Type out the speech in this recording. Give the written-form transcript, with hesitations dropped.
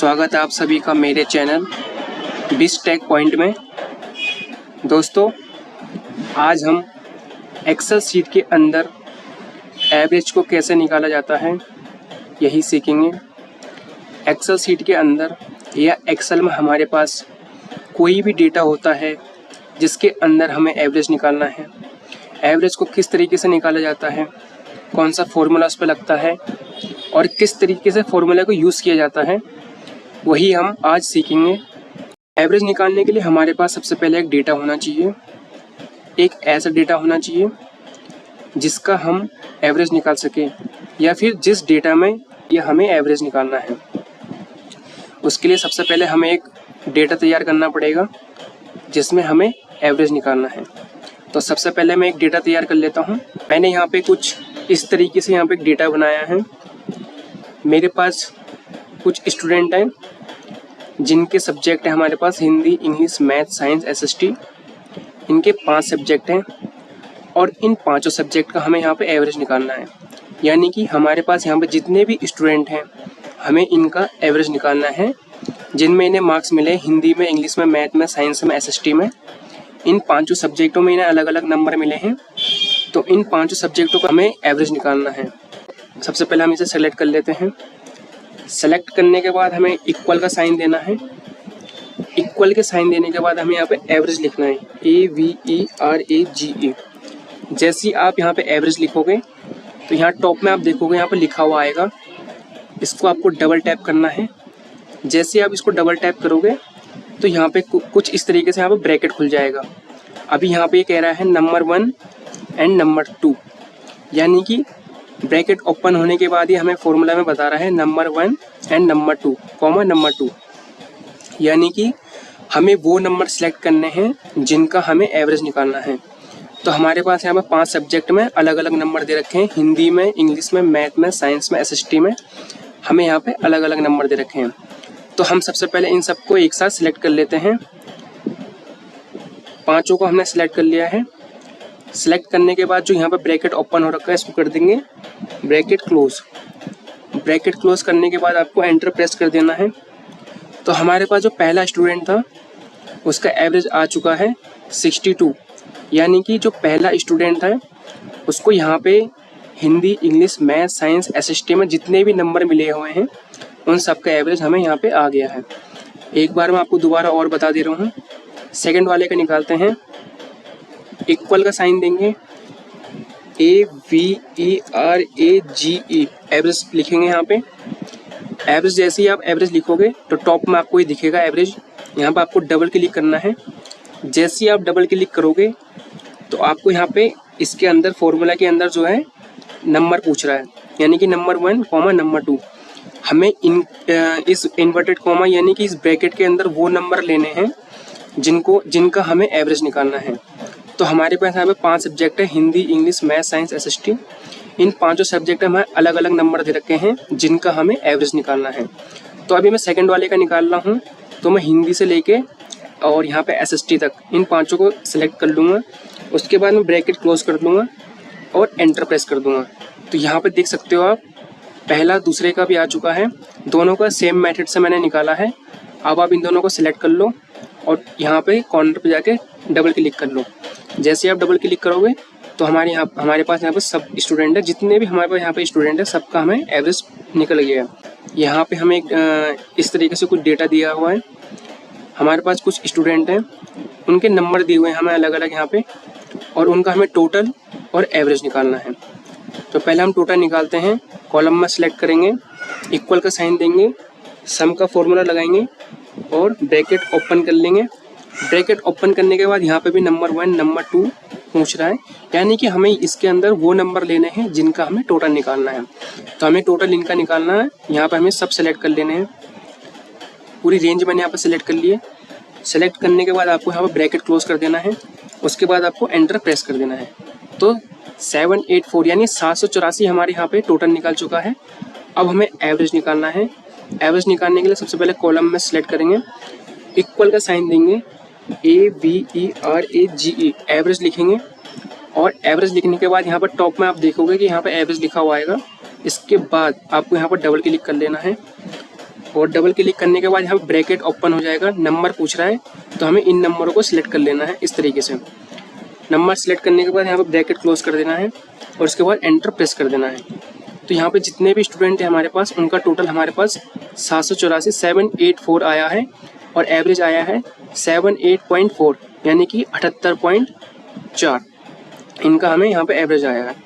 स्वागत है आप सभी का मेरे चैनल बिस्टेक पॉइंट में। दोस्तों, आज हम एक्सेल शीट के अंदर एवरेज को कैसे निकाला जाता है यही सीखेंगे। एक्सेल शीट के अंदर या एक्सेल में हमारे पास कोई भी डेटा होता है जिसके अंदर हमें एवरेज निकालना है। एवरेज को किस तरीके से निकाला जाता है, कौन सा फॉर्मूला उस पर लगता है और किस तरीके से फॉर्मूला को यूज़ किया जाता है, वही हम आज सीखेंगे। एवरेज निकालने के लिए हमारे पास सबसे पहले एक डेटा होना चाहिए, एक ऐसा डेटा होना चाहिए जिसका हम एवरेज निकाल सकें, या फिर जिस डेटा में ये हमें एवरेज निकालना है। उसके लिए सबसे पहले हमें एक डेटा तैयार करना पड़ेगा जिसमें हमें एवरेज निकालना है। तो सबसे पहले मैं एक डेटा तैयार कर लेता हूँ। मैंने यहाँ पे कुछ इस तरीके से यहाँ पे एक डेटा बनाया है। मेरे पास कुछ स्टूडेंट हैं जिनके सब्जेक्ट है हमारे पास Hindi, English, math, science, SST. इनके 5 सब्जेक्ट हैं और इन 5 सब्जेक्ट का हमें यहाँ पे एवरेज निकालना है। यानी कि हमारे पास यहाँ पे जितने भी स्टूडेंट हैं हमें इनका एवरेज निकालना है, जिनमें इन्हें मार्क्स मिले हिंदी में, इंग्लिश में, मैथ में, साइंस में, एसएसटी में। इन 5 सब्जेक्टों में इन्हें अलग अलग नंबर मिले हैं, तो इन 5 सब्जेक्टों का हमें एवरेज निकालना है। सबसे पहले हम इसे सेलेक्ट कर लेते हैं। सेलेक्ट करने के बाद हमें इक्वल का साइन देना है। इक्वल के साइन देने के बाद हमें यहाँ पे एवरेज लिखना है, AVERAGE। जैसे ही आप यहाँ पे एवरेज लिखोगे तो यहाँ टॉप में आप देखोगे यहाँ पे लिखा हुआ आएगा। इसको आपको डबल टैप करना है। जैसे आप इसको डबल टैप करोगे तो यहाँ पे कुछ इस तरीके से यहाँ पे ब्रैकेट खुल जाएगा। अभी यहाँ पे ये कह रहा है नंबर 1 एंड नंबर 2, यानी कि ब्रैकेट ओपन होने के बाद ही हमें फॉर्मूला में बता रहा है number 1 and number 2 comma number 2, यानी कि हमें वो नंबर सेलेक्ट करने हैं जिनका हमें एवरेज निकालना है। तो हमारे पास यहाँ पे 5 सब्जेक्ट में अलग अलग नंबर दे रखे हैं। हिंदी में, इंग्लिश में, मैथ में, साइंस में, एसएसटी में हमें यहाँ पे अलग अलग नंबर दे रखे हैं। तो हम सबसे पहले इन सबको एक साथ सिलेक्ट कर लेते हैं। 5 को हमने सिलेक्ट कर लिया है। सिलेक्ट करने के बाद जो यहाँ पे ब्रैकेट ओपन हो रखा है इसको कर देंगे ब्रैकेट क्लोज। ब्रैकेट क्लोज करने के बाद आपको एंटर प्रेस कर देना है। तो हमारे पास जो पहला स्टूडेंट था उसका एवरेज आ चुका है 62, यानी कि जो पहला स्टूडेंट था उसको यहाँ पे Hindi, English, math, science, SST में जितने भी नंबर मिले हुए हैं उन सब का एवरेज हमें यहाँ पे आ गया है। एक बार मैं आपको दोबारा और बता दे रहा हूँ। सेकंड वाले का निकालते हैं। इक्वल का साइन देंगे, AVERAGE, एवरेज लिखेंगे यहाँ पे। एवरेज जैसे ही आप एवरेज लिखोगे तो टॉप में आपको ये दिखेगा एवरेज। यहाँ पे आपको डबल क्लिक करना है। जैसे ही आप डबल क्लिक करोगे तो आपको यहाँ पे इसके अंदर फॉर्मूला के अंदर जो है नंबर पूछ रहा है, यानी कि नंबर 1 कॉमा नंबर 2। हमें इस इन्वर्टेड कॉमा यानी कि इस ब्रैकेट के अंदर वो नंबर लेने हैं जिनका हमें एवरेज निकालना है। तो हमारे पास यहाँ पे 5 सब्जेक्ट है, Hindi, English, math, science, SST. इन 5 सब्जेक्ट में अलग अलग नंबर दे रखे हैं जिनका हमें एवरेज निकालना है। तो अभी मैं सेकंड वाले का निकाल रहा हूँ। तो मैं हिंदी से लेके और यहाँ पे एसएसटी तक इन 5 को सिलेक्ट कर लूँगा। उसके बाद मैं ब्रैकेट क्लोज कर दूँगा और एंटर प्रेस कर दूँगा। तो यहाँ पर देख सकते हो आप, पहला दूसरे का भी आ चुका है। दोनों का सेम मेथड से मैंने निकाला है। अब आप इन दोनों को सिलेक्ट कर लो और यहाँ पे कॉर्नर पे जाके डबल क्लिक कर लो। जैसे आप डबल क्लिक करोगे तो हमारे पास यहाँ पे सब स्टूडेंट है, जितने भी हमारे पास यहाँ पे स्टूडेंट है सबका हमें एवरेज निकल गया। यहाँ पे हमें इस तरीके से कुछ डेटा दिया हुआ है। हमारे पास कुछ स्टूडेंट हैं, उनके नंबर दिए हुए हैं हमें अलग अलग यहाँ पे, और उनका हमें टोटल और एवरेज निकालना है। तो पहले हम टोटल निकालते हैं। कॉलम में सेलेक्ट करेंगे, इक्वल का साइन देंगे, सम का फॉर्मूला लगाएंगे और ब्रैकेट ओपन कर लेंगे। ब्रैकेट ओपन करने के बाद यहाँ पे भी नंबर 1 नंबर 2 पूछ रहा है, यानी कि हमें इसके अंदर वो नंबर लेने हैं जिनका हमें टोटल निकालना है। तो हमें टोटल इनका निकालना है। यहाँ पे हमें सब सेलेक्ट कर लेने हैं। पूरी रेंज मैंने यहाँ पे सेलेक्ट कर लिए। सेलेक्ट करने के बाद आपको यहाँ पर ब्रैकेट क्लोज कर देना है। उसके बाद आपको एंटर प्रेस कर देना है। तो 784 यानी 784 हमारे यहाँ पे टोटल निकल चुका है। अब हमें एवरेज निकालना है। एवरेज निकालने के लिए सबसे पहले कॉलम में सेलेक्ट करेंगे, इक्वल का साइन देंगे, AVERAGE, एवरेज लिखेंगे। और एवरेज लिखने के बाद यहाँ पर टॉप में आप देखोगे कि यहाँ पर एवरेज लिखा हुआ आएगा। इसके बाद आपको यहाँ पर डबल क्लिक कर लेना है। और डबल क्लिक करने के बाद यहाँ पे ब्रैकेट ओपन हो जाएगा, नंबर पूछ रहा है तो हमें इन नंबरों को सिलेक्ट कर लेना है इस तरीके से। नंबर सेलेक्ट करने के बाद यहाँ पे ब्रैकेट क्लोज कर देना है और उसके बाद एंटर प्रेस कर देना है। तो यहाँ पे जितने भी स्टूडेंट हैं हमारे पास उनका टोटल हमारे पास 784 आया है और एवरेज आया है 78.4 यानी कि 78.4 इनका हमें यहाँ पे एवरेज आया है।